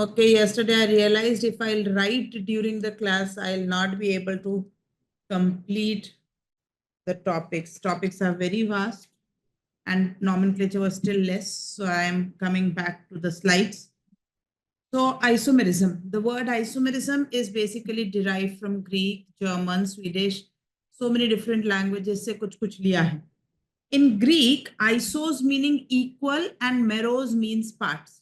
Okay, yesterday I realized if I'll write during the class, I'll not be able to complete the topics. Topics are very vast and nomenclature was still less. So I am coming back to the slides. So isomerism, the word isomerism is basically derived from Greek, German, Swedish, so many different languages se kuch liya hai. In Greek, isos meaning equal and meros means parts.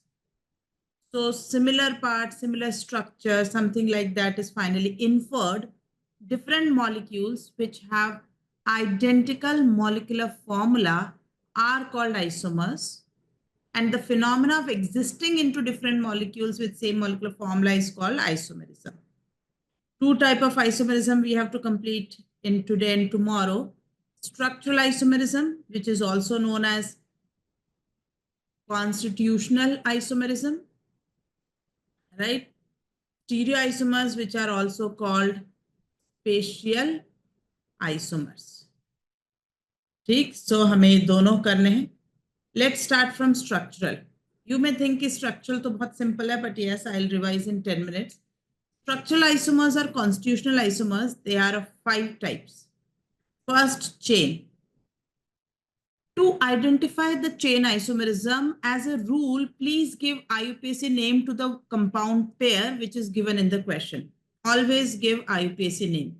So similar parts, similar structure, something like that is finally inferred. Different molecules which have identical molecular formula are called isomers. And the phenomena of existing into different molecules with same molecular formula is called isomerism. Two type of isomerism we have to complete in today and tomorrow. Structural isomerism, which is also known as constitutional isomerism, right? Stereoisomers, which are also called spatial isomers. ठीक, so हमें दोनों करने हैं. Let's start from structural. You may think कि structural तो बहुत simple है, but yes, I'll revise in 10 minutes. Structural isomers are constitutional isomers. They are of 5 types. First, chain. To identify the chain isomerism, as a rule, please give IUPAC name to the compound pair which is given in the question. Always give IUPAC name.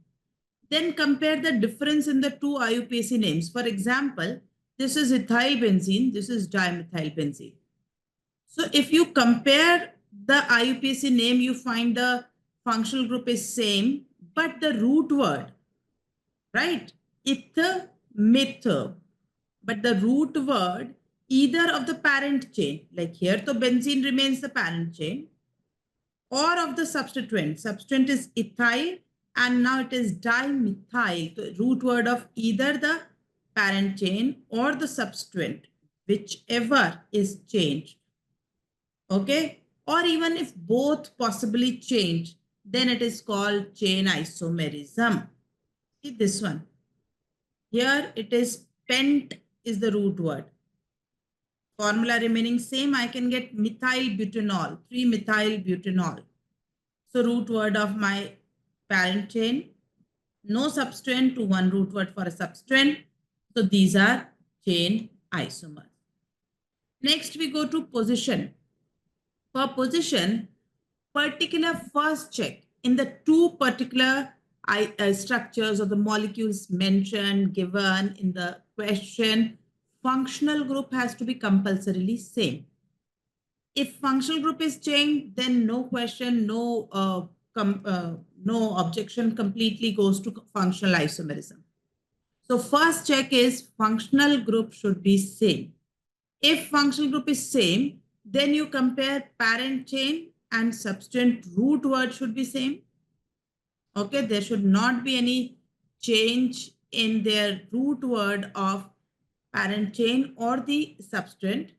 Then compare the difference in the two IUPAC names. For example, this is ethyl benzene, this is dimethyl benzene. So if you compare the IUPAC name, you find the functional group is same, but the root word, right? Ether, mether. But the root word, either of the parent chain, like here, the benzene remains the parent chain, or of the substituent. Substituent is ethyl, and now it is dimethyl. The root word of either the parent chain or the substituent, whichever is changed. Okay? Or even if both possibly change, then it is called chain isomerism. See this one. Here it is pent is the root word. Formula remaining same, I can get methyl butanol, 3-methyl butanol. So root word of my parent chain, no substituent to one root word for a substituent. So these are chain isomers. Next we go to position. For position, particular first check in the two particular structures or the molecules mentioned, given in the question, functional group has to be compulsorily same. If functional group is changed, then no question, no objection, completely goes to functional isomerism. So first check is functional group should be same. If functional group is same, then you compare parent chain and substituent root word should be same. Okay, there should not be any change in their root word of parent chain or the substituent.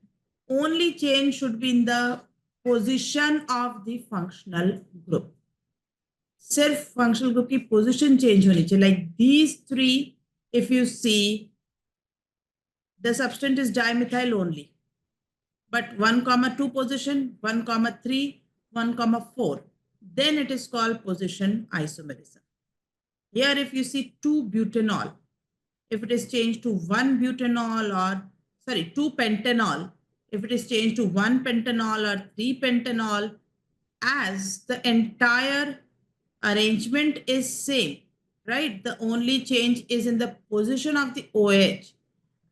Only change should be in the position of the functional group. Self functional group की position change होनी चाहिए. Like these three, if you see, the substituent is dimethyl only. But 1,2 position, 1,3, 1,4. Then it is called position isomerism. Here, if you see 2-butanol, if it is changed to 1-butanol or, sorry, 2-pentanol, if it is changed to 1-pentanol or 3-pentanol, as the entire arrangement is same, right? The only change is in the position of the OH,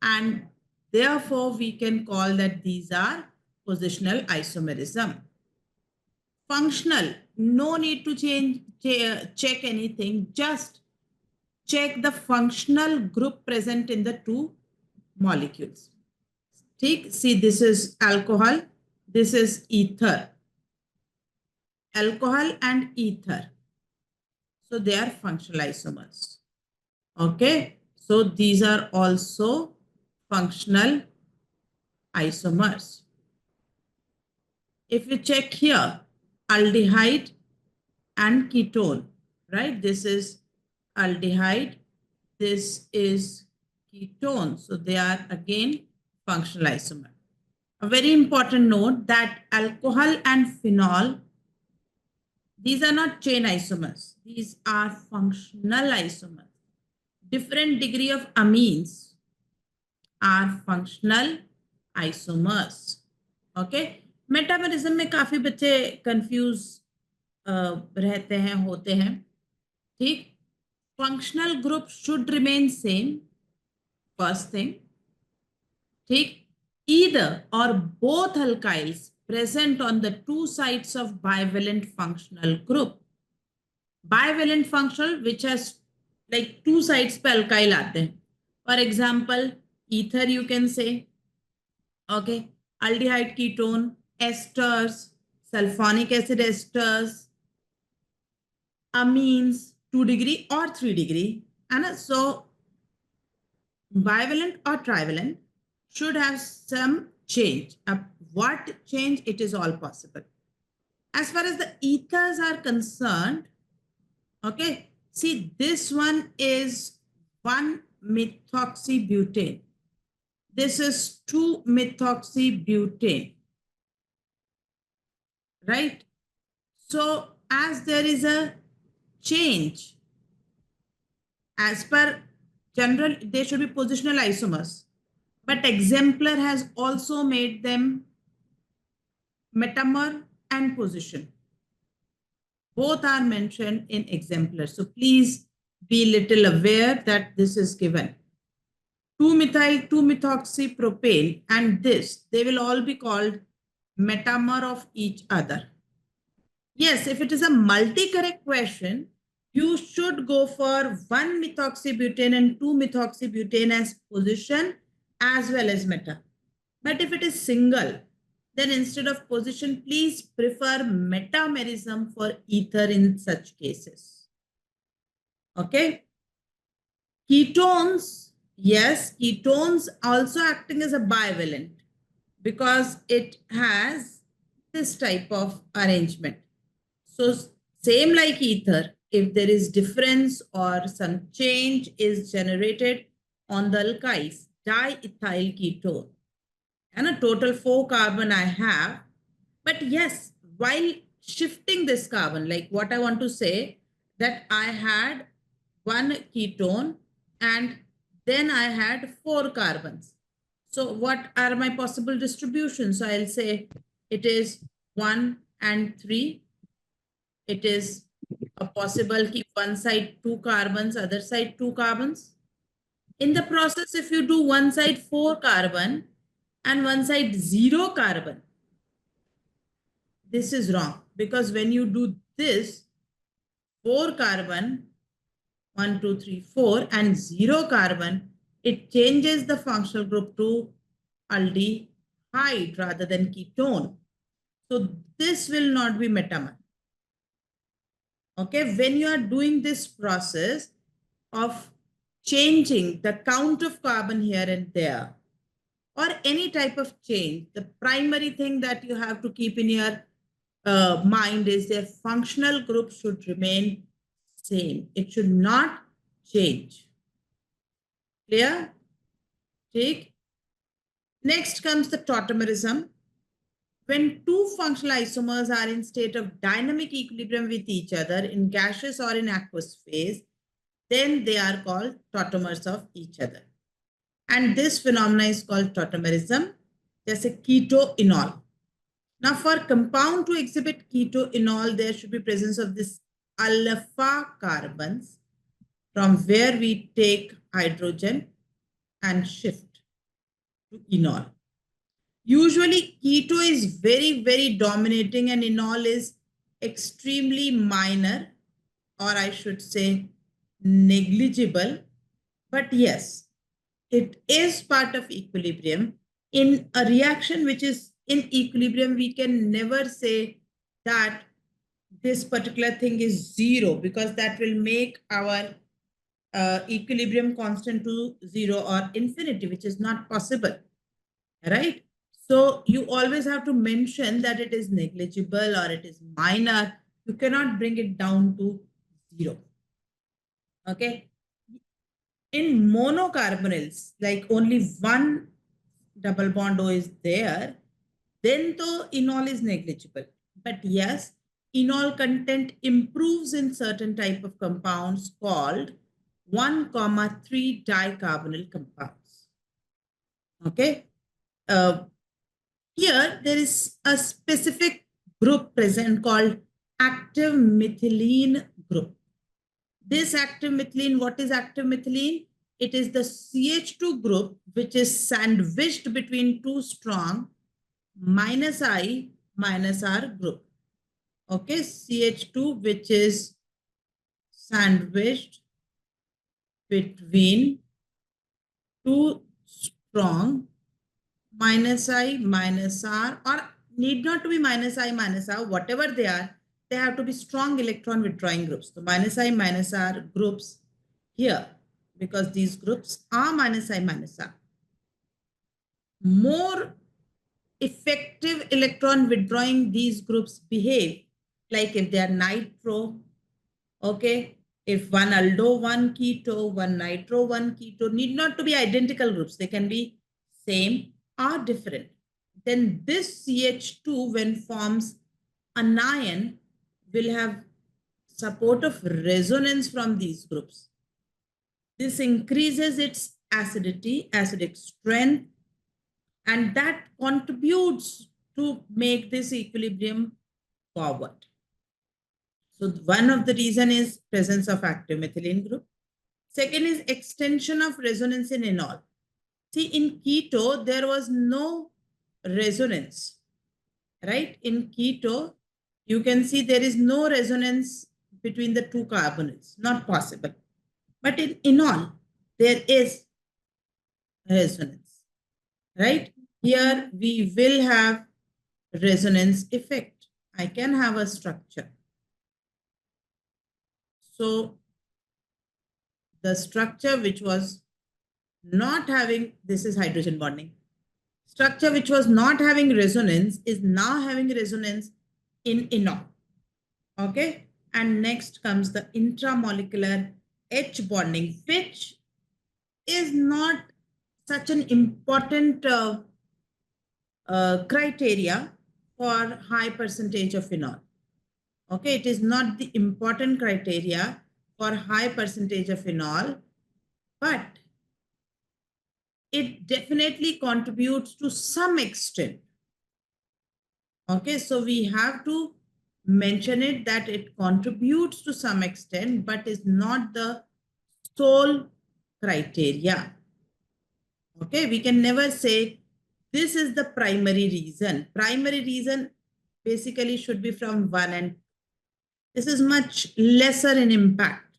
and therefore we can call that these are positional isomerism. Functional, no need to check anything, just check the functional group present in the two molecules. See, this is alcohol, this is ether. Alcohol and ether. So they are functional isomers. Okay, so these are also functional isomers. If you check here, aldehyde and ketone, right? This is aldehyde, this is ketone. So they are again functional isomer. A very important note that alcohol and phenol, these are not chain isomers. These are functional isomers. Different degree of amines are functional isomers. Okay. Metabolism में काफी बच्चे confuse रहते हैं, होते हैं. ठीक. Functional group should remain same. First thing. ठीक. Either or both alkyls present on the two sides of bivalent functional group. Bivalent functional which has like two sides पे alkyl आते हैं. For example, ether you can say. Okay. Aldehyde ketone, esters, sulfonic acid esters, amines, 2 degree or 3 degree. And so bivalent or trivalent should have some change. What change? It is all possible. As far as the ethers are concerned, okay, see this one is 1-methoxybutane. This is 2-methoxybutane, right? So as there is a change, as per general, they should be positional isomers. But exemplar has also made them metamer and position. Both are mentioned in exemplar. So please be little aware that this is given. 2-methyl, 2-methoxypropane and this, they will all be called metamer of each other. Yes, if it is a multi-correct question, you should go for 1-methoxybutane and 2-methoxybutane as position as well as meta. But if it is single, then instead of position, please prefer metamerism for ether in such cases. Okay. Ketones, yes, ketones also acting as a bivalent because it has this type of arrangement. So same like ether, if there is difference or some change is generated on the alkyls, diethyl ketone, and a total 4 carbon I have. But yes, while shifting this carbon, like what I want to say, that I had 1 ketone and then I had 4 carbons. So what are my possible distributions? So I'll say it is 1 and 3. It is a possible keep one side 2 carbons, other side 2 carbons. In the process, if you do one side 4 carbon and one side 0 carbon, this is wrong because when you do this 4 carbon, 1, 2, 3, 4 and 0 carbon, it changes the functional group to aldehyde rather than ketone. So this will not be metamer. Okay, when you are doing this process of changing the count of carbon here and there, or any type of change, the primary thing that you have to keep in your mind is their functional group should remain same. It should not change. Clear? Take. Next comes the tautomerism. When two functional isomers are in state of dynamic equilibrium with each other in gaseous or in aqueous phase, then they are called tautomers of each other. And this phenomenon is called tautomerism, जैसे keto-enol. Now for compound to exhibit keto-enol, there should be presence of this alpha carbons from where we take hydrogen and shift to enol. Usually keto is very, very dominating and enol is extremely minor, or I should say negligible. But yes, it is part of equilibrium. In a reaction which is in equilibrium, we can never say that this particular thing is 0 because that will make our equilibrium constant to 0 or infinity, which is not possible, right? So you always have to mention that it is negligible or it is minor. You cannot bring it down to 0. Okay. In monocarbonyls, like only one double bond O is there, then the enol is negligible. But yes, enol content improves in certain type of compounds called 1,3 dicarbonyl compounds. Okay. Here there is a specific group present called active methylene group. This active methylene, what is active methylene? It is the CH2 group which is sandwiched between two strong -I -R group. Okay, CH2 which is sandwiched between two strong -I -R, or need not to be -I -R, whatever they are, they have to be strong electron withdrawing groups. So -I -R groups here, because these groups are -I -R. More effective electron withdrawing these groups behave like if they are nitro, okay, if one aldo, one keto, one nitro, one keto, need not to be identical groups. They can be same or different. Then this CH2, when forms anion, will have support of resonance from these groups. This increases its acidity, acidic strength, and that contributes to make this equilibrium forward. So one of the reason is presence of active methylene group. Second is extension of resonance in enol. See, in keto, there was no resonance, right? In keto, you can see there is no resonance between the two carbonyls, not possible. But in enol, there is resonance, right? Here we will have resonance effect. I can have a structure. So the structure which was not having, this is hydrogen bonding. Structure which was not having resonance is now having resonance in enol. Okay. And next comes the intramolecular H bonding, which is not such an important criteria for high percentage of enol. Okay, it is not the important criteria for high percentage of enol, but it definitely contributes to some extent. Okay, so we have to mention it that it contributes to some extent, but is not the sole criteria. Okay, we can never say this is the primary reason. Primary reason basically should be from 1 and this is much lesser in impact.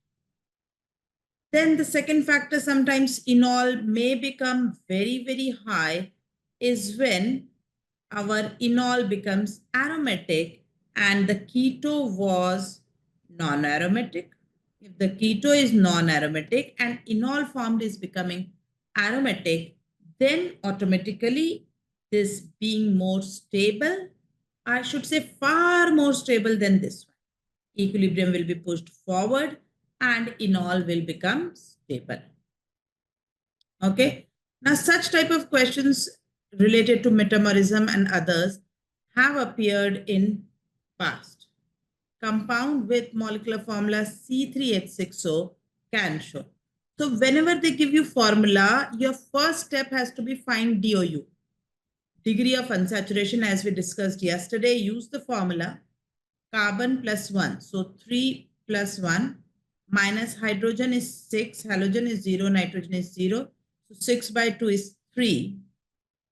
Then the second factor sometimes enol may become very, very high is when our enol becomes aromatic and the keto was non-aromatic. If the keto is non-aromatic and enol formed is becoming aromatic, then automatically this being more stable, I should say far more stable than this one. Equilibrium will be pushed forward and enol will become stable. Okay. Now, such type of questions related to metamerism and others have appeared in past. Compound with molecular formula C3H6O can show. So whenever they give you formula, your first step has to be find DOU. Degree of unsaturation, as we discussed yesterday, use the formula carbon plus 1. So 3 plus 1 minus hydrogen is 6, halogen is 0, nitrogen is 0. So 6 by 2 is 3.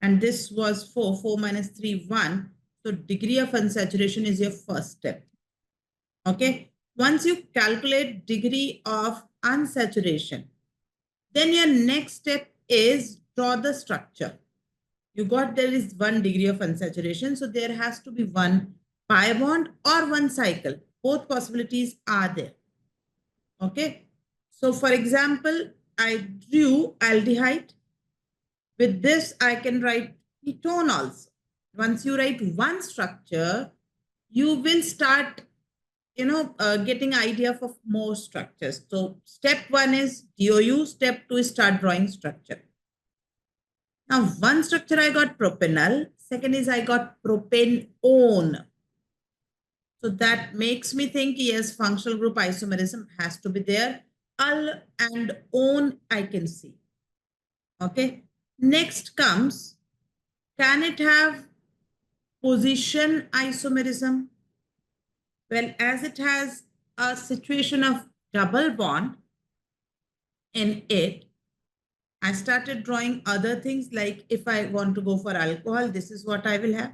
And this was 4. 4 minus 3, 1. So degree of unsaturation is your first step. Okay. Once you calculate degree of unsaturation, then your next step is draw the structure. You got there is 1 degree of unsaturation. So there has to be 1 pi bond or 1 cycle. Both possibilities are there. Okay. So for example, I drew aldehyde. With this, I can write ketone also. Once you write one structure, you will start, getting idea of more structures. So step 1 is DOU. Step 2 is start drawing structure. Now, one structure I got propanol. Second is I got propanone. So that makes me think, yes, functional group isomerism has to be there. Al and on I can see. Okay. Next comes, can it have position isomerism? Well, as it has a situation of double bond in it, I started drawing other things, like if I want to go for alcohol, this is what I will have.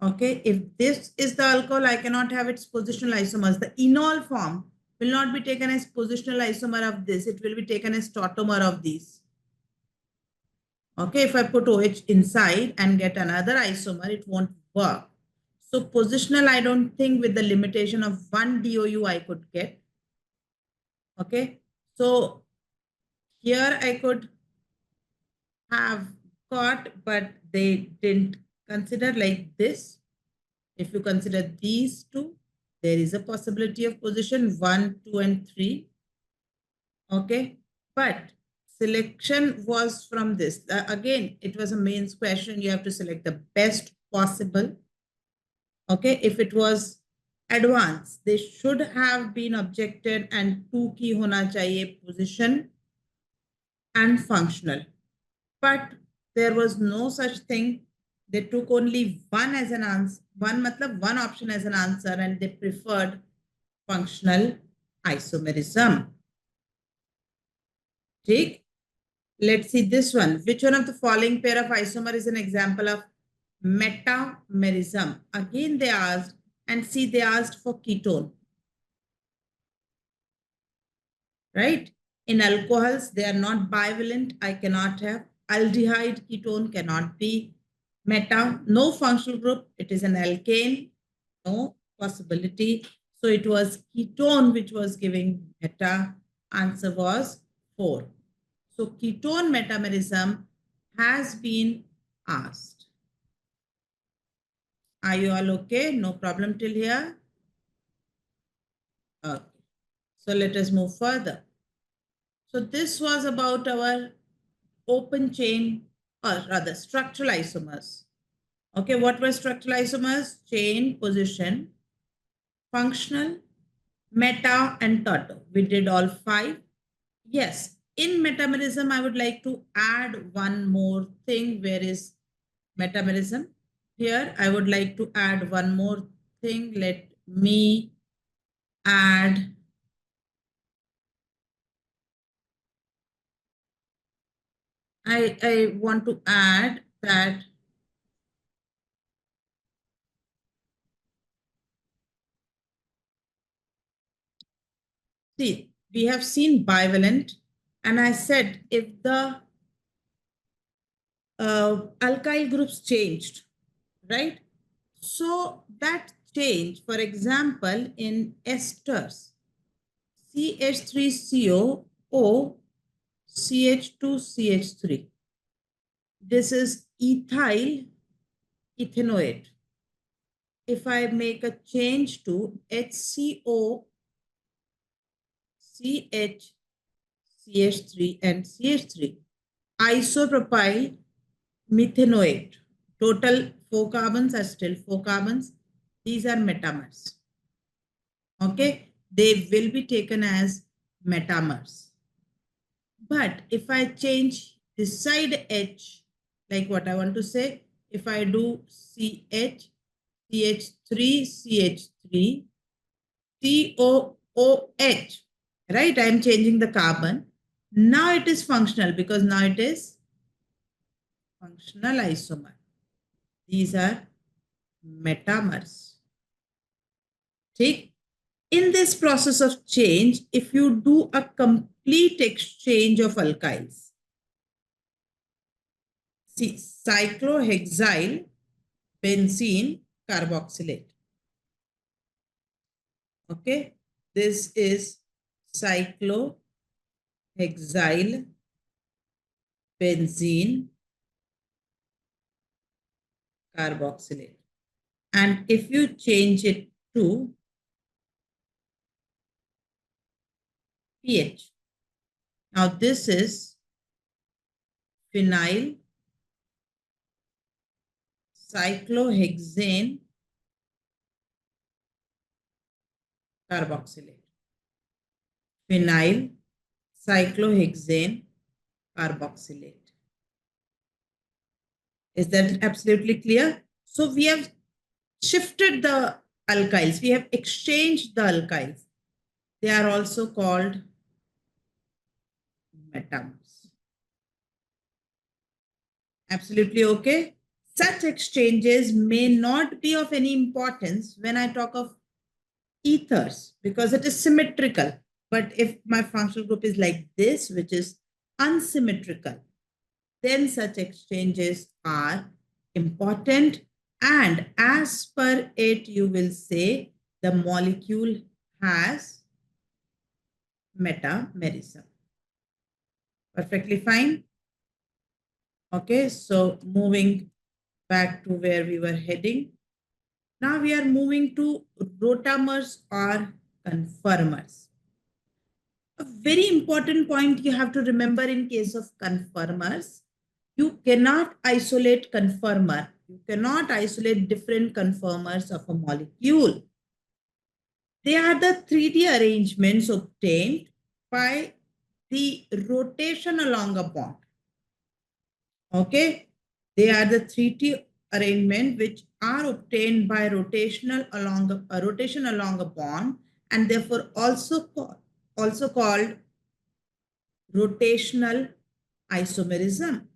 Okay, if this is the alcohol, I cannot have its positional isomers. The enol form will not be taken as positional isomer of this. It will be taken as tautomer of these. Okay, if I put OH inside and get another isomer, it won't work. So positional, I don't think with the limitation of one DOU I could get. Okay, so here I could have got, but they didn't consider like this. If you consider these two, there is a possibility of position 1, 2, and 3. Okay, but selection was from this. Again, it was a mains question. You have to select the best possible. Okay, if it was advanced, they should have been objected and 2 key hona chahiye, position and functional. But there was no such thing. They took only one as an answer, one option as an answer, and they preferred functional isomerism. Take, let's see this one. Which one of the following pair of isomer is an example of metamerism? Again, they asked, and see, they asked for ketone. Right? In alcohols, they are not bivalent. I cannot have. Aldehyde ketone cannot be meta. No functional group. It is an alkane. No possibility. So it was ketone which was giving meta. Answer was 4. So ketone metamerism has been asked. Are you all okay? No problem till here? Okay. So let us move further. So this was about our open chain, or rather structural isomers. Okay, what were structural isomers? Chain, position, functional, meta, and tauto. We did all 5. Yes, in metamerism, I would like to add one more thing. Where is metamerism? Here, I would like to add one more thing. Let me add I want to add that see, we have seen bivalent, and I said if the alkyl groups changed, right? So that change, for example, in esters, CH3CO, O, CH2CH3. This is ethyl ethanoate. If I make a change to HCO, CH, CH3 and CH3, isopropyl methanoate. Total 4 carbons are still 4 carbons. These are metamers. Okay, they will be taken as metamers. But if I change this side H, like what I want to say, if I do CH, CH3, CH3, COOH, right? I am changing the carbon. Now it is functional because now it is functional isomer. These are metamers. Take. In this process of change, if you do a complete exchange of alkyls, see, cyclohexyl benzene carboxylate. Okay, this is cyclohexyl benzene carboxylate. And if you change it to pH, now this is phenyl cyclohexane carboxylate. Phenyl cyclohexane carboxylate. Is that absolutely clear? So we have shifted the alkyls. We have exchanged the alkyls. They are also called metamers. Absolutely okay. Such exchanges may not be of any importance when I talk of ethers because it is symmetrical. But if my functional group is like this, which is unsymmetrical, then such exchanges are important. And as per it, you will say the molecule has metamerism. Perfectly fine. Okay, so moving back to where we were heading. Now we are moving to rotamers or conformers. A very important point you have to remember in case of conformers, you cannot isolate conformer. You cannot isolate different conformers of a molecule. They are the 3D arrangements obtained by the rotation along a bond. Okay, they are the 3D arrangement which are obtained by rotation along a bond, and therefore also called rotational isomerism.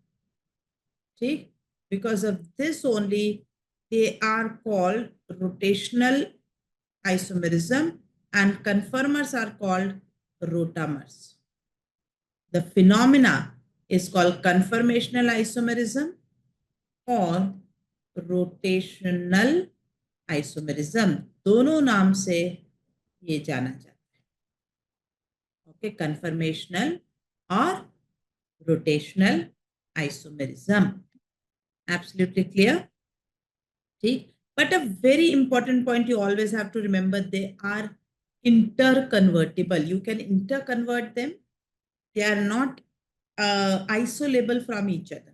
See, because of this only they are called rotational isomerism, and conformers are called rotamers. The phenomena is called conformational isomerism और rotational isomerism, दोनों नाम से ये जाना जाता है. Okay, conformational और rotational isomerism. Absolutely clear? ठीक. But a very important point you always have to remember, they are interconvertible. You can interconvert them. They are not isolable from each other.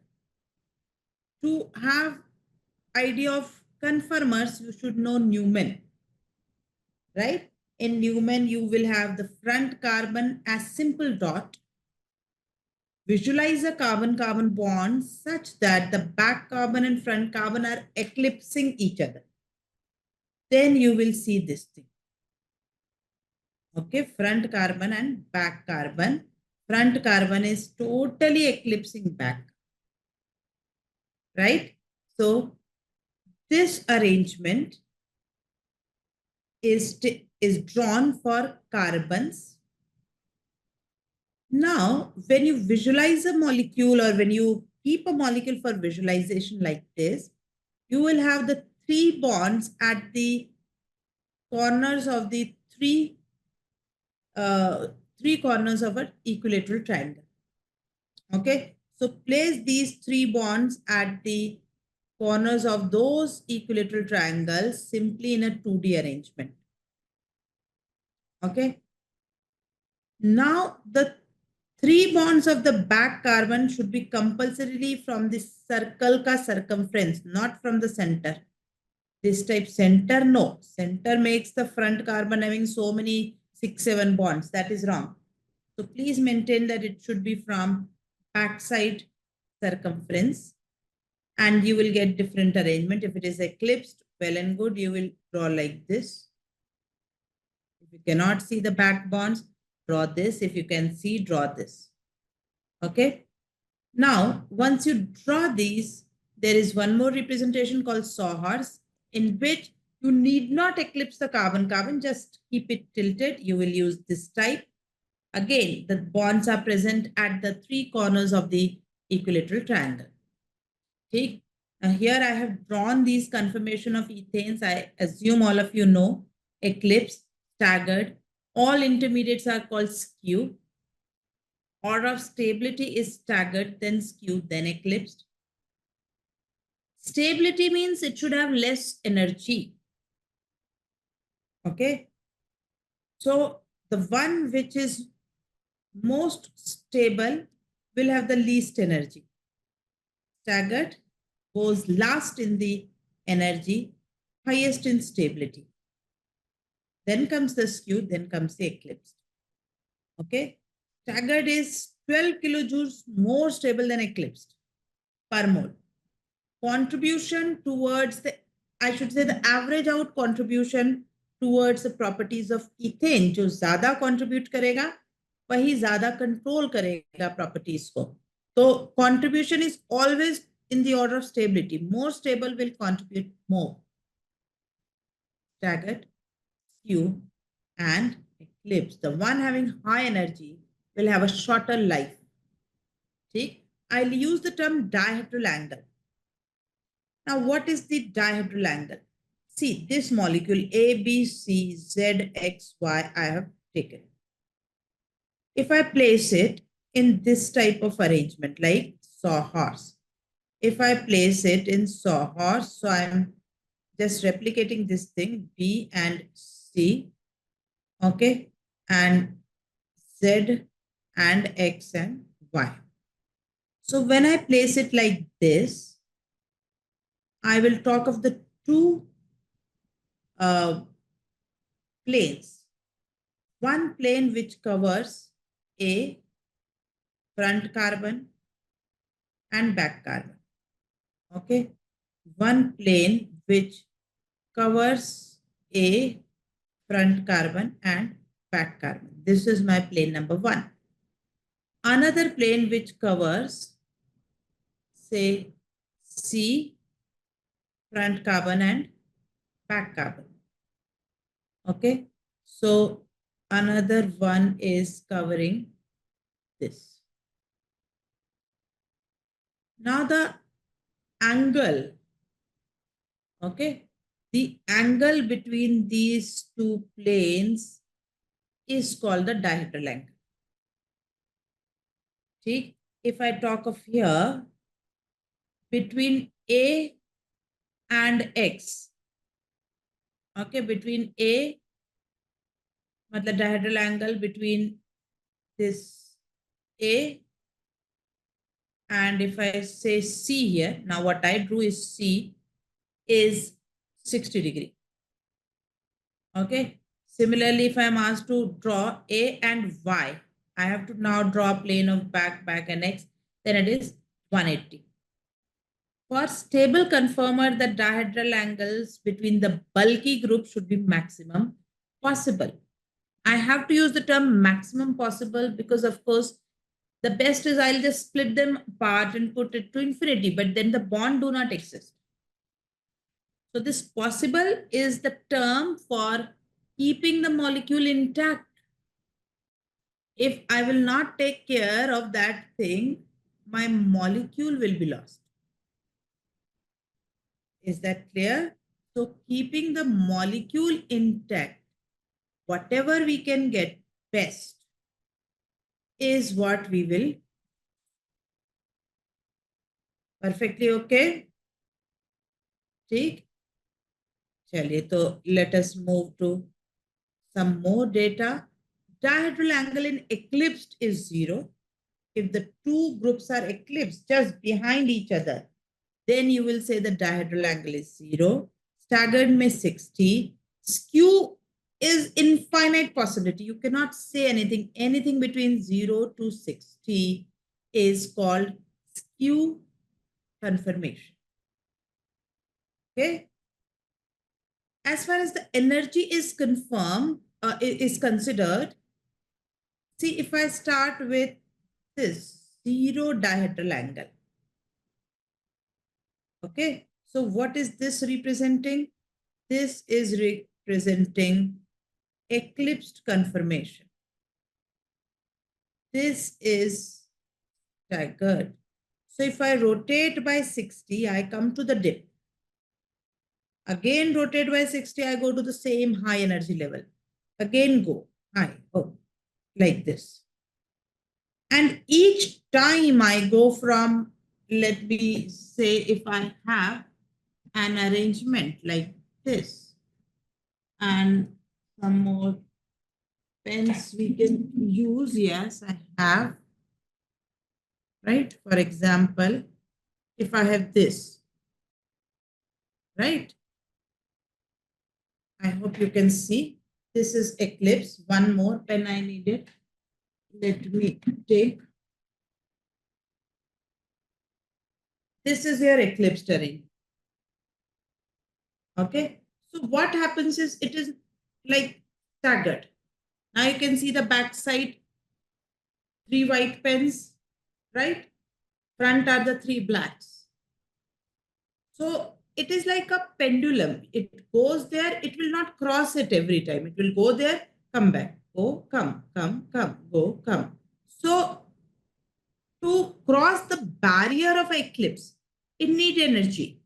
To have idea of conformers, you should know Newman, right? In Newman, you will have the front carbon as simple dot. Visualize a carbon-carbon bond such that the back carbon and front carbon are eclipsing each other. Then you will see this thing. Okay, front carbon and back carbon. Front carbon is totally eclipsing back, right? So this arrangement is drawn for carbons. Now, when you visualize a molecule or when you keep a molecule for visualization like this, you will have the 3 bonds at the corners of the three corners of an equilateral triangle. Okay, so place these 3 bonds at the corners of those equilateral triangles simply in a 2D arrangement. Okay, now the 3 bonds of the back carbon should be compulsorily from the circle ka circumference, not from the center. This type center, no. Center makes the front carbon having so many 6-7 bonds. That is wrong. So please maintain that it should be from backside circumference, and you will get different arrangement. If it is eclipsed, well and good, you will draw like this. If you cannot see the back bonds, draw this. If you can see, draw this. Okay. Now, once you draw these, there is one more representation called sawhorse, in which you need not eclipse the carbon-carbon, just keep it tilted. You will use this type. Again, the bonds are present at the 3 corners of the equilateral triangle. Okay. Now here I have drawn these conformation of ethanes. I assume all of you know eclipse, staggered. All intermediates are called skew. Order of stability is staggered, then skewed, then eclipsed. Stability means it should have less energy. Okay. So the one which is most stable will have the least energy. Staggered goes last in the energy, highest in stability. Then comes the skew, then comes the eclipsed. Okay. Staggered is 12 kilojoules more stable than eclipsed per mole. Contribution towards the, I should say the average out contribution towards the properties of ethane, जो ज़्यादा contribute करेगा, वही ज़्यादा control करेगा properties को. So contribution is always in the order of stability. More stable will contribute more. Staggered, skew, and eclipse. The one having high energy will have a shorter life. See, I'll use the term dihedral angle. Now, what is the dihedral angle? See, this molecule A, B, C, Z, X, Y, I have taken. If I place it in this type of arrangement, like sawhorse, if I place it in sawhorse, so I'm just replicating this thing, B and C, okay, and Z and X and Y. So when I place it like this, I will talk of the two planes. One plane which covers A, front carbon and back carbon. Okay. One plane which covers A, front carbon and back carbon. This is my plane number 1. Another plane which covers, say, C, front carbon and back carbon. Okay. So another one is covering this. Now the angle, okay, the angle between these two planes is called the dihedral angle. See, if I talk of here, between A and X, okay, between A, the dihedral angle between this A, and if I say C here, now what I drew is C is 60 degree. Okay. Similarly, if I'm asked to draw A and Y, I have to now draw a plane of back, and X, then it is 180. For stable conformer, the dihedral angles between the bulky group should be maximum possible. I have to use the term maximum possible because, of course, the best is I'll just split them apart and put it to infinity, but then the bond do not exist. So this possible is the term for keeping the molecule intact. If I will not take care of that thing, my molecule will be lost. Is that clear? So keeping the molecule intact, whatever we can get best is what we will. Perfectly okay? ठीक? चलिए तो let us move to some more data. Dihedral angle in eclipsed is 0. If the two groups are eclipsed just behind each other, then you will say the dihedral angle is 0. Staggered may 60. Skew is infinite possibility. You cannot say anything. Anything between 0 to 60 is called skew confirmation. Okay. As far as the energy is confirmed, is considered, see, if I start with this 0 dihedral angle. Okay, so what is this representing? This is representing eclipsed conformation. This is staggered. So if I rotate by 60, I come to the dip. Again, rotate by 60, I go to the same high energy level. Again, go high, oh, like this. And each time I go from, let me say, if I have an arrangement like this, and some more pens we can use, yes, I have, right? For example, if I have this, right? I hope you can see. This is eclipse. One more pen I needed. Let me take. This is your eclipse terrain. Okay. So what happens is it is like staggered. Now you can see the back side, 3 white pens, right? Front are the 3 blacks. So it is like a pendulum. It goes there, it will not cross it every time. It will go there, come back, go, come, go, come. So to cross the barrier of eclipse, it needs energy.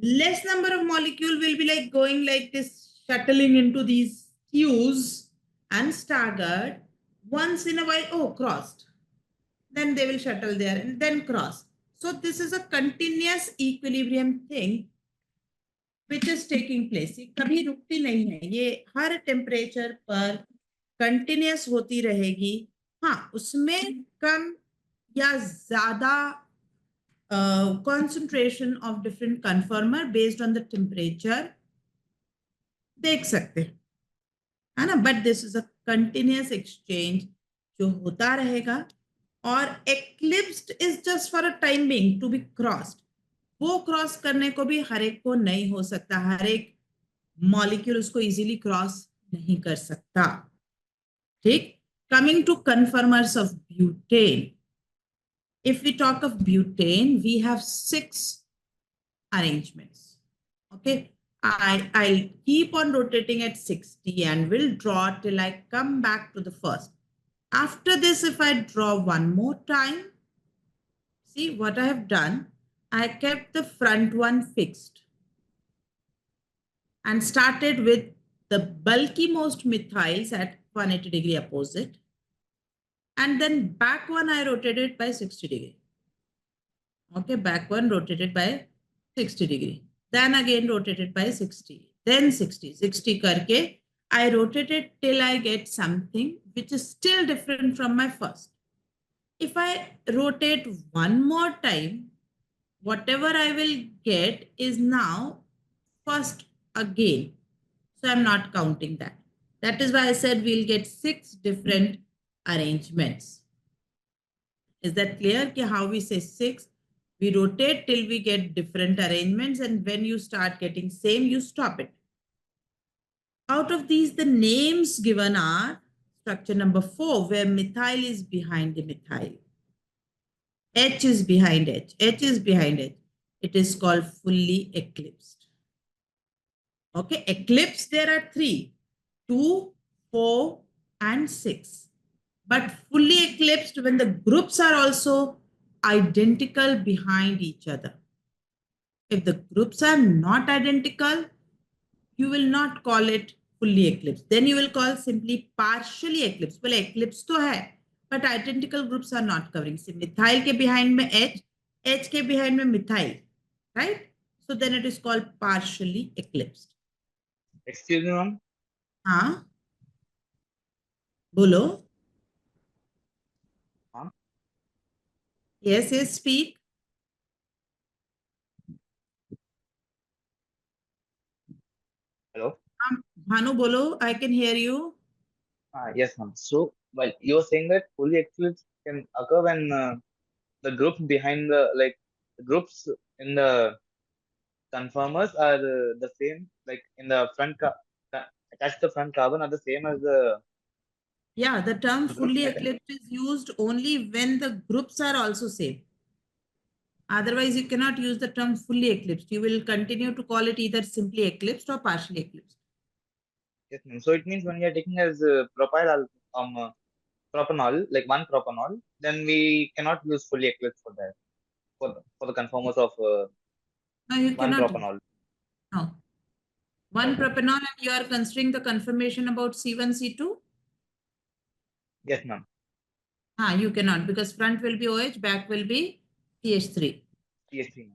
Less number of molecule will be like going like this, shuttling into these queues and staggered. Once in a while, oh, crossed. Then they will shuttle there and then cross. So this is a continuous equilibrium thing which is taking place. ये कभी रुकती नहीं है, ये हर temperature पर continuous होती रहेगी. हाँ, उसमें कम या ज्यादा concentration of different conformer based on the temperature देख सकते हैं, है ना. But this is a continuous exchange जो होता रहेगा. और eclipsed is just for a time being to be crossed. वो क्रॉस करने को भी हर एक को नहीं हो सकता, हर एक मॉलिक्यूल उसको इजीली क्रॉस नहीं कर सकता. ठीक. Coming to conformers of butane. If we talk of butane, we have 6 arrangements. Okay. I'll keep on rotating at 60 and will draw till I come back to the first. After this, if I draw one more time, see what I have done. I kept the front one fixed and started with the bulky most methyls at 180-degree opposite. And then back one, I rotated by 60 degree. Okay, back one rotated by 60 degree. Then again rotated by 60. Then 60. 60 karke, I rotated till I get something which is still different from my first. If I rotate one more time, whatever I will get is now first again. So I'm not counting that. That is why I said we'll get 6 different arrangements. Is that clear? How we say 6? We rotate till we get different arrangements, and when you start getting same, you stop it. Out of these, the names given are structure number 4, where methyl is behind the methyl. H is behind H. H is behind H. It is called fully eclipsed. Okay, eclipse, there are 3, 2, 4, and 6. But fully eclipsed when the groups are also identical behind each other. If the groups are not identical, you will not call it fully eclipsed. Then you will call simply partially eclipsed. Well, eclipse to hai, but identical groups are not covering. See, methyl ke behind mein H, H ke behind mein methyl, right? So then it is called partially eclipsed. Excuse me, ma'am. हाँ, बोलो. Ma'am. Yes, yes, speak. Hello. Bhanu, bolo. I can hear you. Yes, ma'am. So, well, you're saying that fully eclipse can occur when the groups behind the groups in the conformers are the same, like in the attached to the front carbon are the same as the Yeah, the term groups. fully eclipsed is used only when the groups are also same. Otherwise, you cannot use the term fully eclipsed. You will continue to call it either simply eclipsed or partially eclipsed. Yes, ma'am. So it means when we are taking as propanol, like one propanol, then we cannot use fully eclipsed for that for the conformers of No, you one cannot use. propanol. No. One Okay. propanol and you are considering the confirmation about C1, C2? Yes, ma'am. You cannot, because front will be OH, back will be CH3. CH3.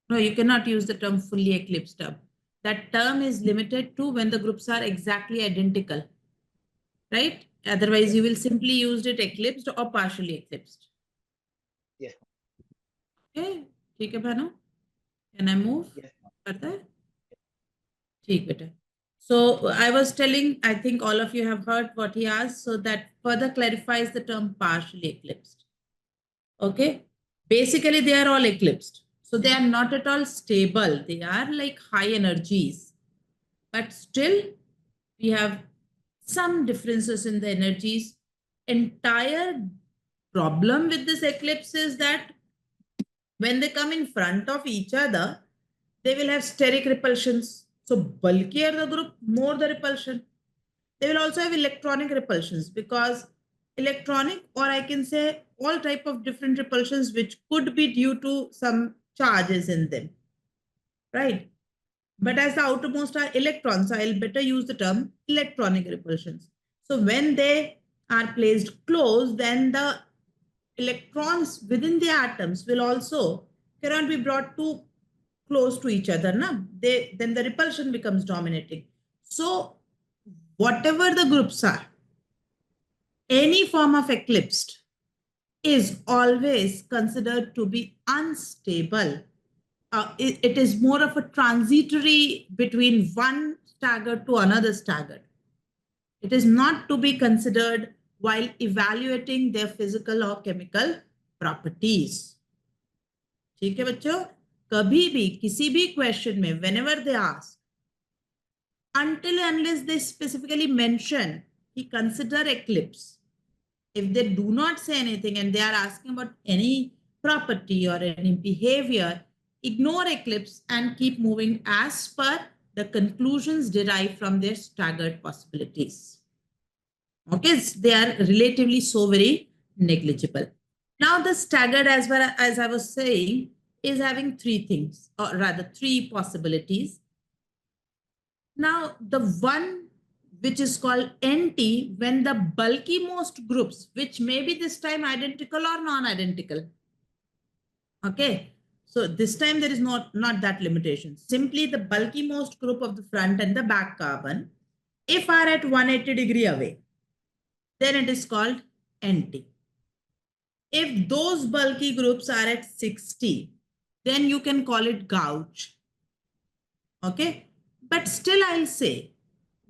No, you cannot use the term fully eclipsed term. That term is limited to when the groups are exactly identical, right? Otherwise, you will simply use it eclipsed or partially eclipsed. Yes. Okay, ठीक है Bhanu? Can I move? Yes, ma'am. करता है? ठीक बेटा. So I was telling, I think all of you have heard what he asked, so that further clarifies the term partially eclipsed. Okay. Basically, they are all eclipsed. So they are not at all stable. They are like high energies. But still, we have some differences in the energies. Entire problem with this eclipse is that when they come in front of each other, they will have steric repulsions. So bulkier the group, more the repulsion. They will also have electronic repulsions, because electronic, or I can say all type of different repulsions which could be due to some charges in them, right? But as the outermost are electrons, I'll better use the term electronic repulsions. So when they are placed close, then the electrons within the atoms will also cannot be brought too close to each other. Na? Then the repulsion becomes dominating. So whatever the groups are, any form of eclipsed is always considered to be unstable. It is more of a transitory between one staggered to another staggered. It is not to be considered while evaluating their physical or chemical properties. ठीक है बच्चों, कभी भी किसी भी question में whenever they ask, until unless they specifically mention he consider eclipse, if they do not say anything and they are asking about any property or any behavior, ignore eclipse and keep moving as per the conclusions derived from their staggered possibilities. Okay, they are relatively so very negligible. Now the staggered, as well as I was saying, is having three things, or rather three possibilities. Now the one which is called NT, when the bulky most groups, which may be this time identical or non-identical. Okay, so this time there is not that limitation. Simply the bulky most group of the front and the back carbon, if are at 180-degree away, then it is called NT. If those bulky groups are at 60, then you can call it gouge. Okay, but still I'll say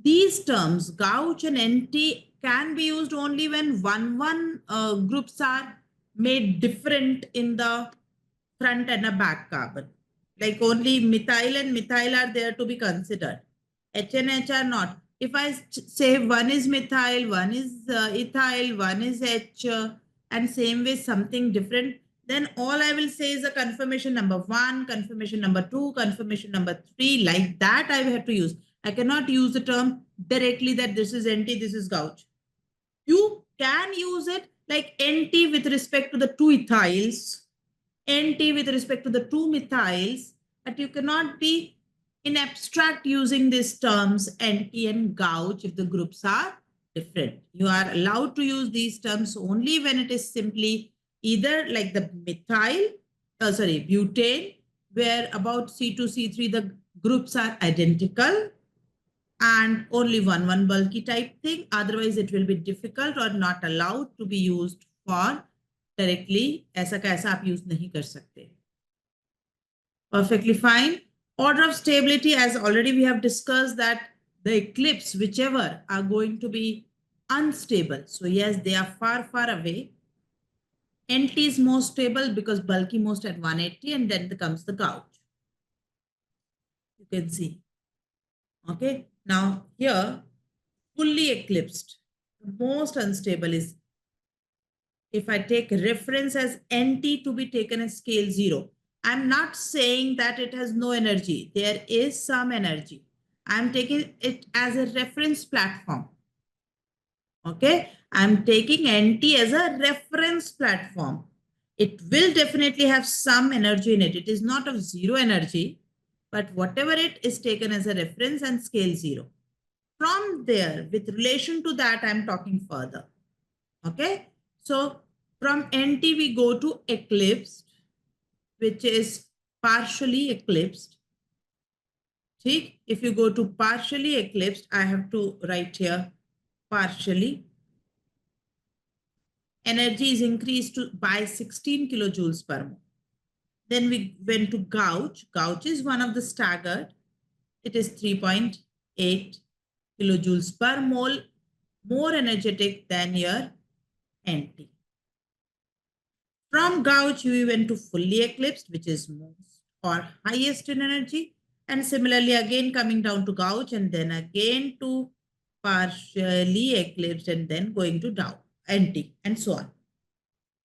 these terms, gouge and NT, can be used only when one groups are made different in the front and a back carbon. Like only methyl and methyl are there to be considered. H and H are not. If I say one is methyl, one is ethyl, one is H, and same way something different, then all I will say is a confirmation number 1, confirmation number 2, confirmation number 3. Like that I have to use. I cannot use the term directly that this is NT, this is gouge. You can use it like NT with respect to the two ethyls, NT with respect to the two methyls, but you cannot be in abstract using these terms NT and gouge if the groups are different. You are allowed to use these terms only when it is simply either like the butane, where about C2, C3, the groups are identical and only one bulky type thing. Otherwise, it will be difficult or not allowed to be used for directly. ऐसा कैसा आप use नहीं कर सकते. Perfectly fine. Order of stability, as already we have discussed, that the eclipse, whichever, are going to be unstable. So yes, they are far away. NT is more stable because bulky most at 180, and then comes the gouge. You can see. Okay. Now here, fully eclipsed, the most unstable is, if I take reference as NT to be taken as scale 0. I'm not saying that it has no energy. There is some energy. I'm taking it as a reference platform. Okay. I'm taking NT as a reference platform. It will definitely have some energy in it. It is not of zero energy, but whatever it is taken as a reference and scale 0. From there, with relation to that, I'm talking further. Okay. So from NT, we go to eclipsed, which is partially eclipsed. See, if you go to partially eclipsed, I have to write here partially. Energy is increased by 16 kilojoules per mole. Then we went to gouge. Gouge is one of the staggered. It is 3.8 kilojoules per mole, more energetic than your NT. From gouge, we went to fully eclipsed, which is most or highest in energy. And similarly, again coming down to gouge and then again to partially eclipsed and then going to down, NT, and so on.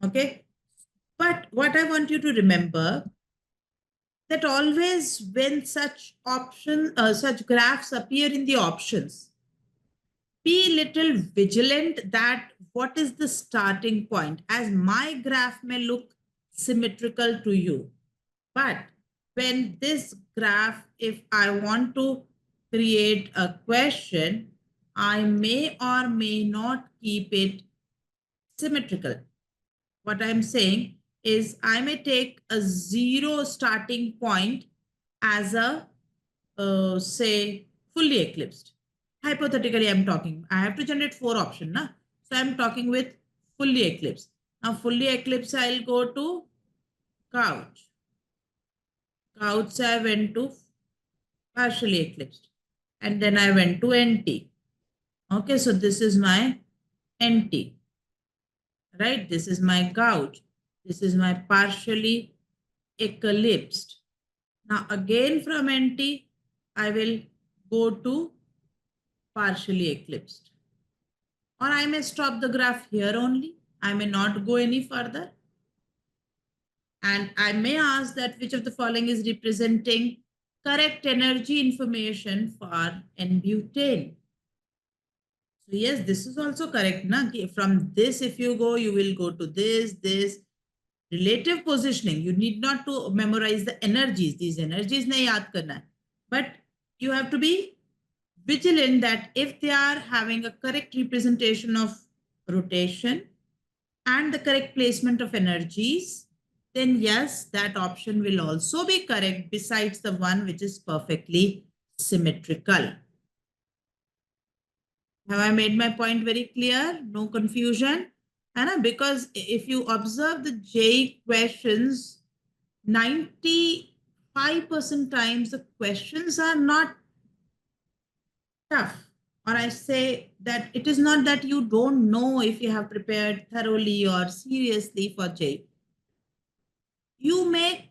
Okay. But what I want you to remember that always when such such graphs appear in the options, be little vigilant that what is the starting point, as my graph may look symmetrical to you. But when this graph, if I want to create a question, I may or may not keep it symmetrical. What I'm saying is I may take a 0 starting point as a, say, fully eclipsed. Hypothetically, I'm talking. I have to generate 4 options. Na? So I'm talking with fully eclipsed. Now, fully eclipsed, I'll go to couch. Couch, I went to partially eclipsed. And then I went to NT. Okay, so this is my NT. Right? This is my gouge. This is my partially eclipsed. Now again from NT, I will go to partially eclipsed. Or I may stop the graph here only. I may not go any further. And I may ask that which of the following is representing correct energy information for N-butane. So yes, this is also correct. Na? From this, if you go, you will go to this. Relative positioning. You need not to memorize the energies. These energies nahi yaad karna hai. But you have to be vigilant that if they are having a correct representation of rotation and the correct placement of energies, then yes, that option will also be correct besides the one which is perfectly symmetrical. Have I made my point very clear? No confusion? And because if you observe the JEE questions, 95% times the questions are not tough. Or I say that it is not that you don't know if you have prepared thoroughly or seriously for JEE. You make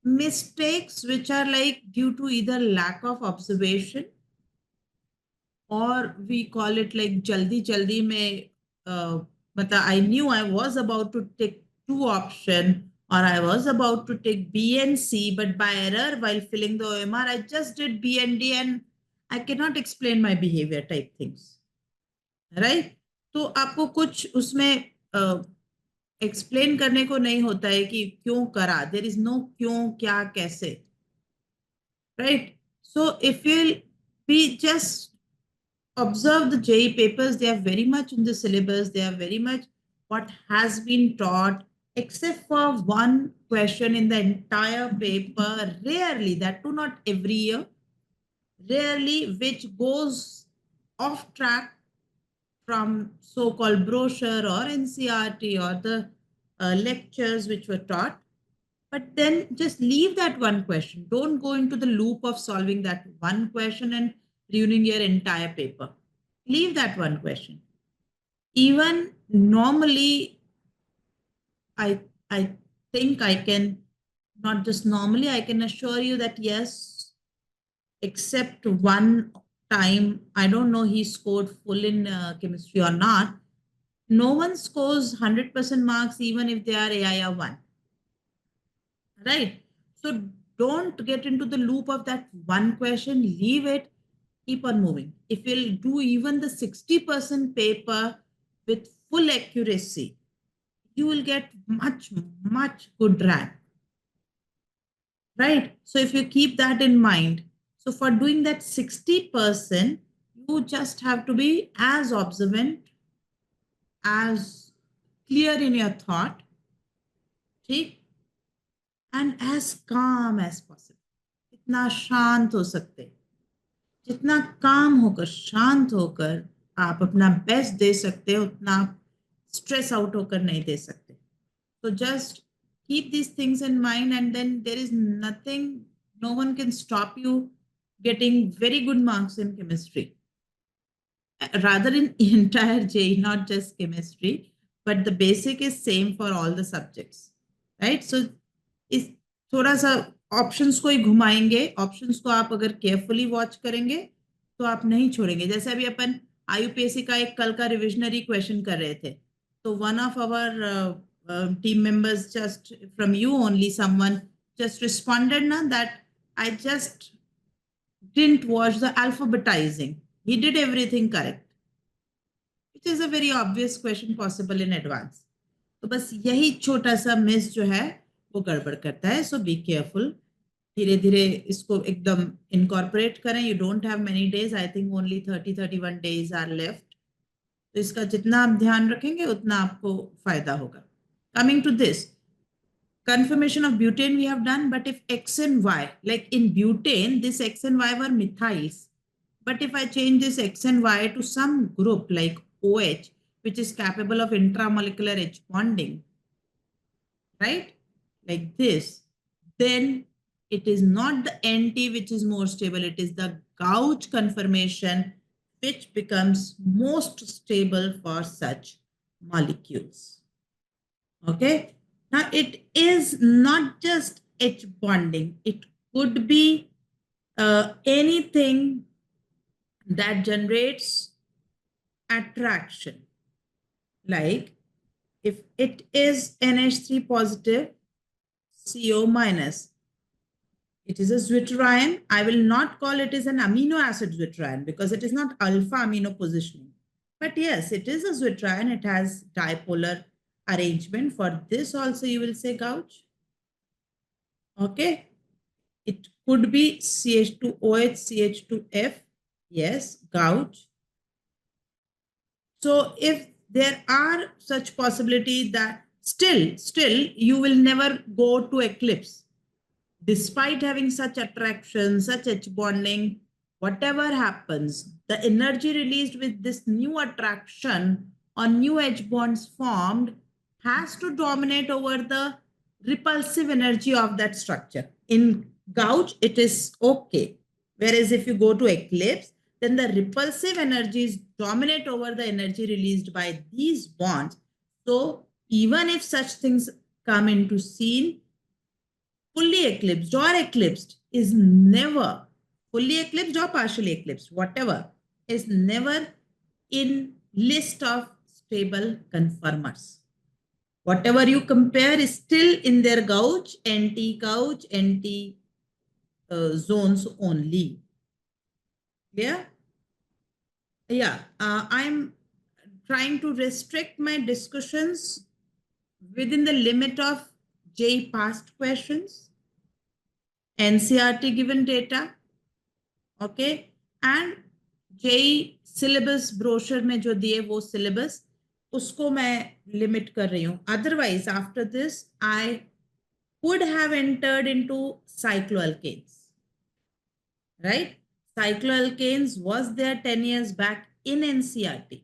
mistakes which are like due to either lack of observation, or we call it like jaldi mein, I knew I was about to take 2 option, or I was about to take B and C, but by error while filling the OMR, I just did B and D and I cannot explain my behavior type things. Right? तो आपको कुछ उसमें explain करने को नहीं होता है कि क्यों करा. There is no क्यों, क्या, कैसे. Right? So if you'll be just observe the JEE papers, they are very much in the syllabus. They are very much what has been taught, except for one question in the entire paper, rarely, that too not every year, rarely, which goes off track from so-called brochure or NCRT or the lectures which were taught. But then just leave that one question. Don't go into the loop of solving that one question and ruining your entire paper. Leave that one question. Even normally, I think I can, not just normally, I can assure you that yes, except one time, I don't know he scored full in chemistry or not. No one scores 100% marks even if they are AIR 1. Right? So don't get into the loop of that one question. Leave it. Keep on moving. If you'll do even the 60% paper with full accuracy, you will get much good rank. Right? So if you keep that in mind, so for doing that 60%, you just have to be as observant, as clear in your thought, ठीक? And as calm as possible. इतना शांत हो सकते, जितना काम होकर शांत होकर आप अपना बेस्ट दे सकते हो, उतना आप स्ट्रेस आउट होकर नहीं दे सकते. So just keep these things in mind, and then there is nothing, no one can stop you getting very good marks in chemistry. Rather in entire JEE, not just chemistry, but the basic is same for all the subjects, right? So इस थोड़ा सा options को ही घुमाएंगे, options को आप अगर carefully watch करेंगे तो आप नहीं छोड़ेंगे. जैसे अभी अपन आईयूपीएससी का एक कल का रिविजनरी क्वेश्चन कर रहे थे, तो one of our team members, just from you only, someone just responded na that I just didn't watch the alphabetizing. He did everything correct, which is a very obvious question possible in advance. तो बस यही छोटा सा miss जो है वो गड़बड़ करता है. So be careful. धीरे धीरे इसको एकदम इनकॉर्पोरेट करें. You don't have many days, I think only 30-31 days are left. तो इसका जितना आप ध्यान रखेंगे उतना आपको फायदा होगा. Coming to this confirmation of butane we have done, but if X and Y, like in butane, this X and Y were methyls. But if I change this X and Y to some group like OH, which is capable of intramolecular H bonding, right? Like this, then it is not the NT which is more stable, it is the gauge conformation which becomes most stable for such molecules. Okay. Now, it is not just H bonding. It could be anything that generates attraction. Like if it is NH3 positive, CO minus, it is a zwitterion. I will not call it as an amino acid zwitterion because it is not alpha amino positioning. But yes, it is a zwitterion. It has dipolar arrangement. For this also you will say gauge. Okay. It could be CH2OH, CH2F. Yes, gauge. So if there are such possibility that still you will never go to eclipse. Despite having such attraction, such H bonding, whatever happens, the energy released with this new attraction or new H bonds formed has to dominate over the repulsive energy of that structure. In gauge, it is okay. Whereas if you go to eclipse, then the repulsive energies dominate over the energy released by these bonds. So even if such things come into scene, fully eclipsed or eclipsed is never, fully eclipsed or partially eclipsed, whatever, is never in list of stable conformers. Whatever you compare is still in their gauge, gauge, zones only. Yeah? Yeah, I'm trying to restrict my discussions within the limit of JEE past questions, NCERT given data, okay, and JEE syllabus brochure में जो दिए वो syllabus उसको मैं limit कर रही हूँ. Otherwise, after this, I would have entered into cycloalkanes, right? Cycloalkanes was there 10 years back in NCERT.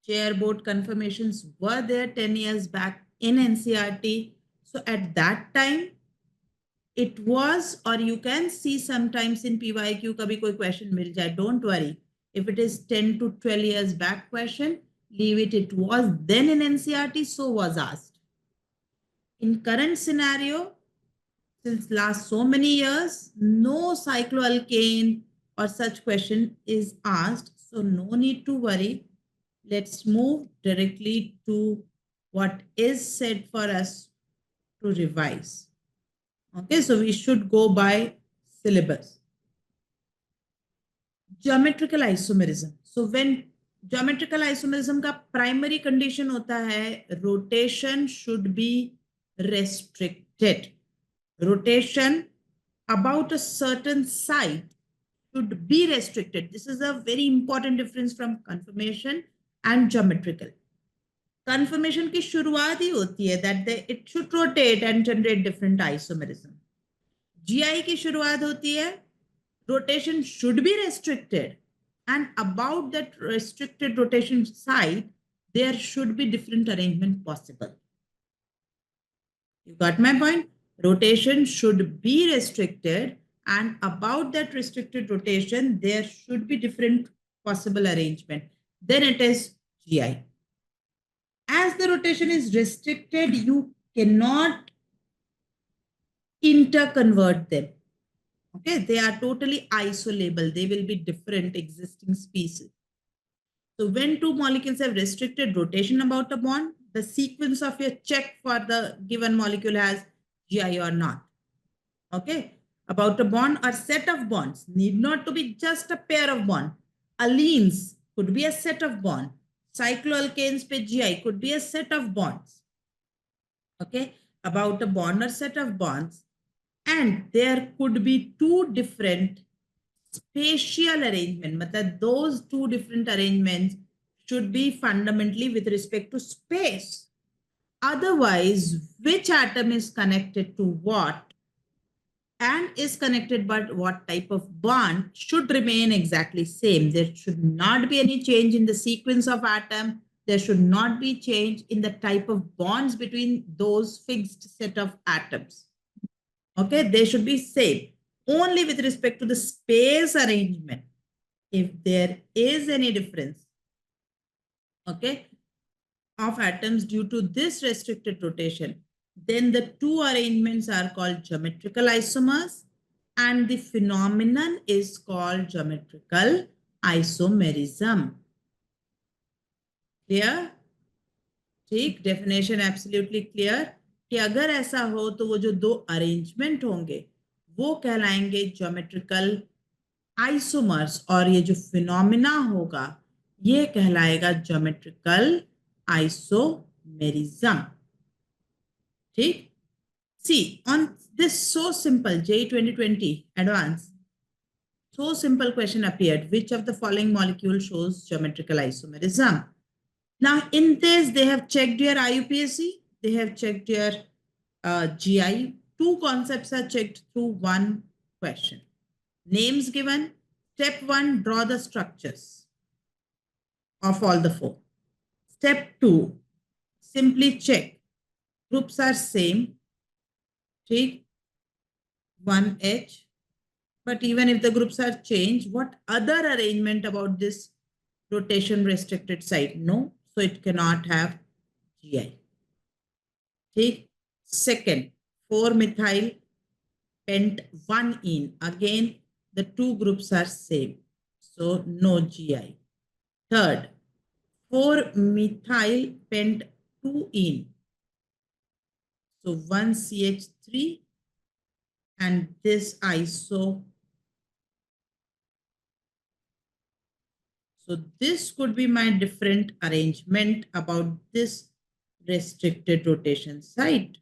Chair board confirmations were there 10 years back in NCERT. So at that time, it was, or you can see sometimes in PYQ, kabhi koi question mil jaye, don't worry. If it is 10 to 12 years back question, leave it. It was then in NCERT, so was asked. In current scenario, since last so many years, no cycloalkane or such question is asked. So no need to worry. Let's move directly to what is said for us to revise. Okay, so we should go by syllabus. Geometrical isomerism. So when geometrical isomerism का primary condition होता है, rotation should be restricted. Rotation about a certain site should be restricted. This is a very important difference from conformation and geometrical. Conformation की शुरुआत ही होती है that it should rotate and generate different isomerism. GI की शुरुआत होती है rotation should be restricted, and about that restricted rotation site there should be different arrangement possible. You got my point? Rotation should be restricted, and about that restricted rotation, there should be different possible arrangement. Then it is GI. As the rotation is restricted, you cannot interconvert them. Okay, they are totally isolable. They will be different existing species. So when two molecules have restricted rotation about a bond, the sequence of your check for the given molecule has GI or not. Okay, about a bond or set of bonds need not to be just a pair of bond. Allenes could be a set of bond. Cycloalkanes pe GI could be a set of bonds. Okay, about a bond or set of bonds, and there could be two different spatial arrangement. Matlab those two different arrangements should be fundamentally with respect to space. Otherwise, which atom is connected to what and is connected but what type of bond should remain exactly same. There should not be any change in the sequence of atom. There should not be change in the type of bonds between those fixed set of atoms. Okay, they should be same. Only with respect to the space arrangement, if there is any difference, okay, of atoms due to this restricted rotation, then the two arrangements are called geometrical isomers, and the phenomenon is called geometrical isomerism. Clear? ठीक, definition absolutely clear कि अगर ऐसा हो तो वो जो दो arrangement होंगे वो कहलाएंगे ज्योमेट्रिकल आइसोमर्स, और ये जो फिनोमिना होगा ये कहलाएगा ज्योमेट्रिकल आइसोमेरिज्म. ठीक. See on this so simple JEE 2020 advance, so simple question appeared: which of the following molecule shows geometrical isomerism? Now, in this, they have checked your IUPAC, they have checked your GI. Two concepts are checked through one question. Names given. Step 1, draw the structures of all the four. Step 2, simply check. Groups are same. Take 1H. But even if the groups are changed, what other arrangement about this rotation restricted site? No. So it cannot have GI. ठीक. Second, 4-methyl pent 1-ene. Again, the two groups are same. So no GI. Third, 4-methyl pent 2-ene. So 1CH3 and this iso. So this could be my different arrangement about this restricted rotation site.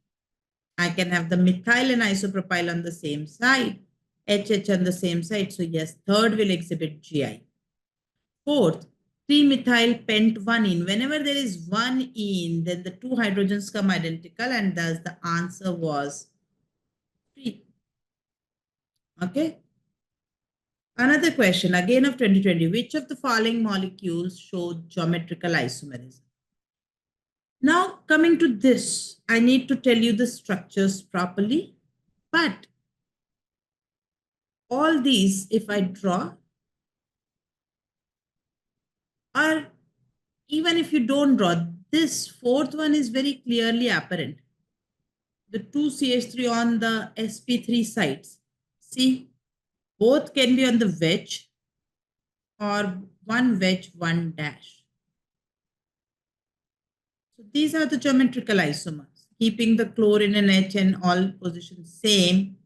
I can have the methyl and isopropyl on the same side, HH on the same side. So yes, third will exhibit GI. Fourth, 3-methyl pent 1-ene. Whenever there is 1-ene, then the two hydrogens come identical, and thus the answer was 3. Okay. Another question, again of 2020. Which of the following molecules show geometrical isomerism? Now, coming to this, I need to tell you the structures properly. But all these, if I draw, or even if you don't draw, this fourth one is very clearly apparent. The 2CH3 on the sp3 sides. See, both can be on the wedge or one wedge, one dash. So these are the geometrical isomers, keeping the chlorine and H and all positions same.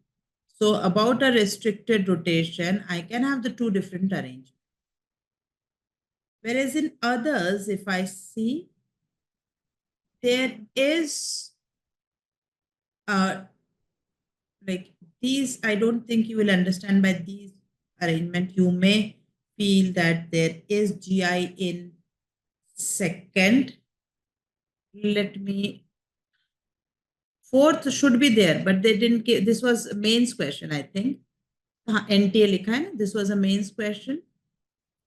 So about a restricted rotation, I can have the two different arrangements. Whereas in others, if I see, there is like these, I don't think you will understand by these arrangement. You may feel that there is GI in second. Let me, fourth should be there, but they didn't give, this was a mains question, I think. NTA likha hai na? This was a mains question.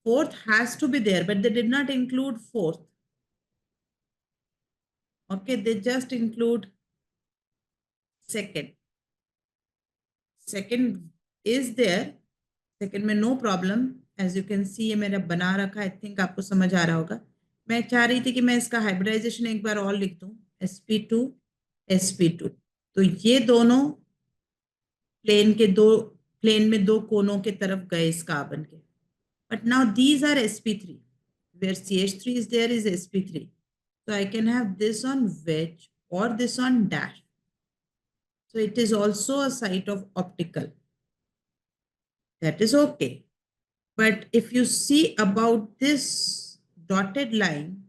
Fourth has to be there, but they did not include fourth. Okay, they just include second is there, second में no problem. As you can see ये मेरा बना रखा, I think आपको समझ आ रहा होगा. मैं चाह रही थी कि मैं इसका हाइब्रिडाइजेशन एक बार और लिख दूं, sp2 sp2. तो ये दोनों प्लेन में दो कोनों के तरफ गए इस कार्बन के. But now these are sp3, where CH3 is there is sp3. So I can have this on wedge or this on dash. So it is also a site of optical. That is okay. But if you see about this dotted line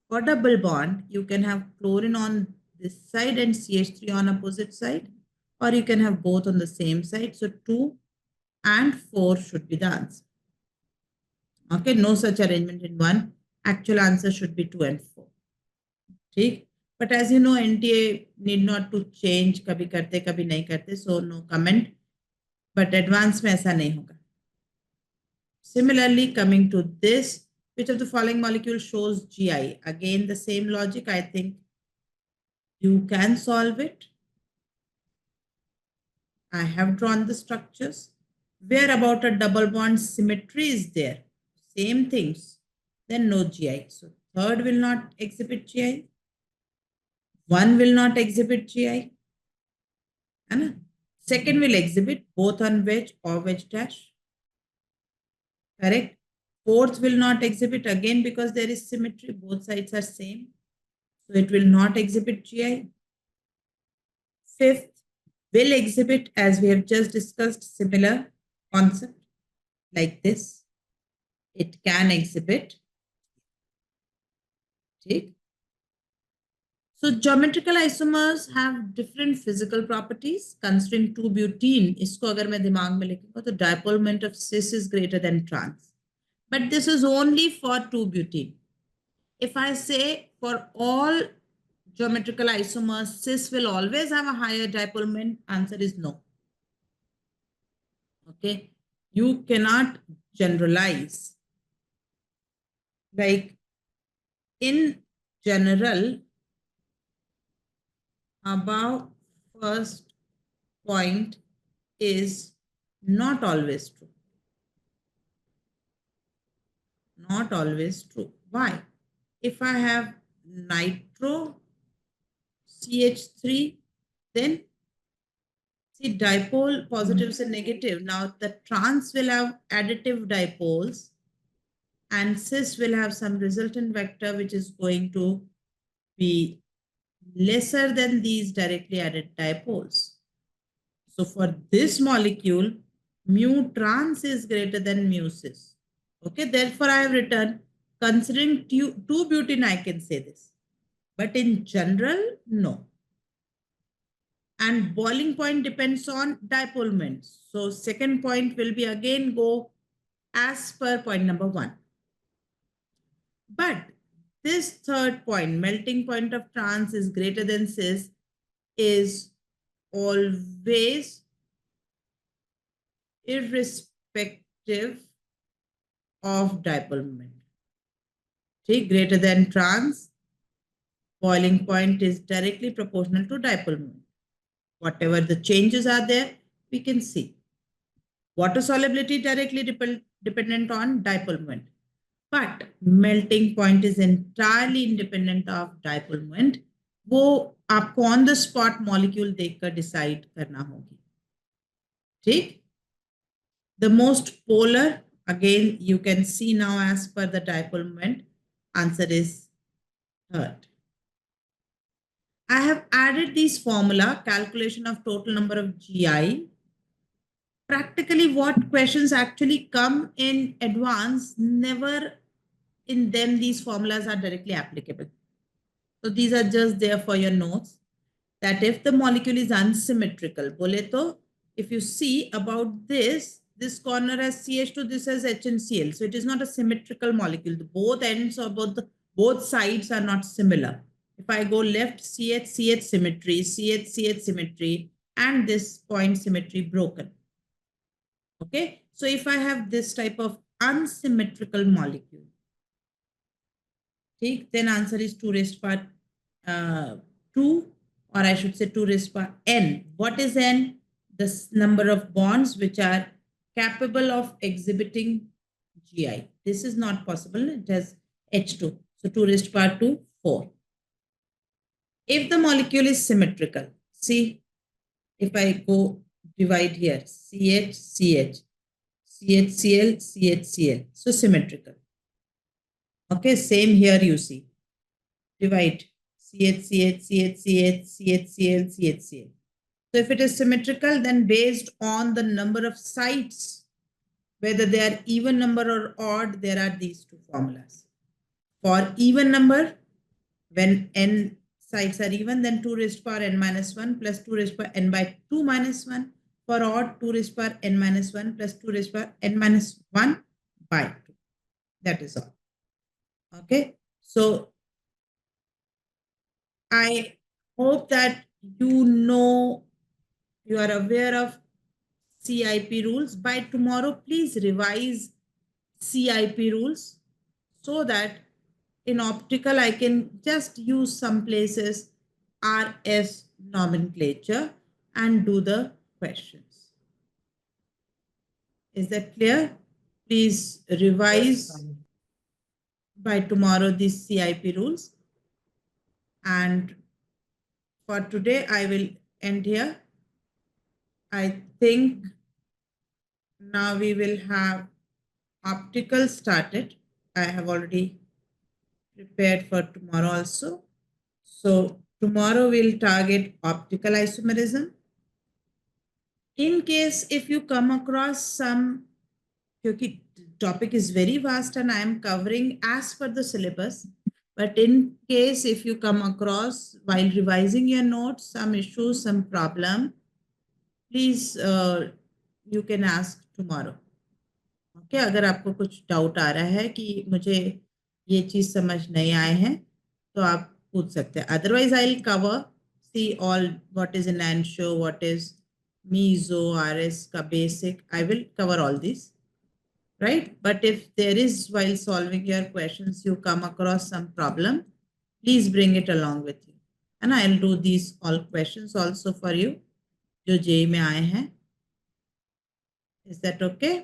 for double bond, you can have chlorine on this side and CH3 on opposite side, or you can have both on the same side. So 2 and 4 should be the answer. Okay, no such arrangement in one. Actual answer should be 2 and 4. ठीक. But as you know, NTA need not to change. कभी करते कभी नहीं करते. So no comment. But advance में ऐसा नहीं होगा. Similarly, coming to this, which of the following molecule shows GI? Again, the same logic. I think you can solve it. I have drawn the structures. Where about a double bond symmetry is there? Same things. Then no GI. So third will not exhibit GI. One will not exhibit GI. And second will exhibit both on wedge or wedge dash. Correct. Fourth will not exhibit again because there is symmetry. Both sides are same. So it will not exhibit GI. Fifth will exhibit, as we have just discussed, similar concept like this. It can exhibit. Okay. So geometrical isomers have different physical properties. Considering 2-butene, इसको अगर मैं दिमाग में लिखूंगा तो dipole moment of cis is greater than trans. But this is only for 2-butene. If I say for all geometrical isomers, cis will always have a higher dipole moment, answer is no. Okay, you cannot generalize. Like in general, above first point is not always true. Not always true. Why? If I have nitro CH3, then see dipole positives and negative. Now the trans will have additive dipoles and cis will have some resultant vector which is going to be lesser than these directly added dipoles. So for this molecule, mu trans is greater than mu cis. Okay, therefore I have written, considering 2-butene, I can say this. But in general, no. And boiling point depends on dipole moment. So second point will be again go as per point number 1. But this third point, melting point of trans is greater than cis, is always irrespective of dipole moment. Okay, greater than trans, boiling point is directly proportional to dipole moment. Whatever the changes are there, we can see. Water solubility directly dependent on dipole moment. But melting point is entirely independent of dipole moment. वो आपको on the spot molecule देखकर decide करना होगी. ठीक? The most polar, again, you can see now as per the dipole moment, answer is third. I have added this formula, calculation of total number of GI. Practically what questions actually come in advance, never in them these formulas are directly applicable. So these are just there for your notes, that if the molecule is unsymmetrical, bole to, if you see about this corner has CH2, this has HNCl. So it is not a symmetrical molecule. Both ends or both sides are not similar. If I go left, CH symmetry, CH symmetry, and this point symmetry broken. Okay, so if I have this type of unsymmetrical molecule, then answer is 2 raised to power 2 or I should say 2 raised power n. What is n? The number of bonds which are capable of exhibiting GI. This is not possible. It has H2. So 2 raised power 2, 4. If the molecule is symmetrical, see, if I go divide here, CH, CH, CHCl, CHCl. So symmetrical. Okay, same here you see. Divide CH, CH, CH, CH, CHCl, CHCl. So if it is symmetrical, then based on the number of sites, whether they are even number or odd, there are these two formulas. For even number, when n sites are even, then 2 raised power n minus 1 plus 2 raised power n by 2 minus 1. For odd, 2 raised power n minus 1 plus 2 raised power n minus 1 by 2. That is all. Okay. So I hope that you are aware of CIP rules. By tomorrow, please revise CIP rules so that in optical, I can just use some places RS nomenclature and do the questions. Is that clear? Please revise by tomorrow these CIP rules. And for today, I will end here. I think now we will have optical started. I have already prepared for tomorrow also. So tomorrow we'll target optical isomerism. In case if you come across some, because topic is very vast and I am covering as per the syllabus, but in case if you come across while revising your notes, some issues, some problem, please you can ask tomorrow. Okay अगर आपको कुछ doubt आ रहा है कि मुझे ये चीज समझ नहीं आए हैं तो आप पूछ सकते हैं otherwise I will cover see all what is in एंशो व्हाट इज मीजो आरएस का basic I will cover all this right but if there is while solving your questions you come across some problem please bring it along with you and I'll do these all questions also for you जो JEE में आए हैं is that okay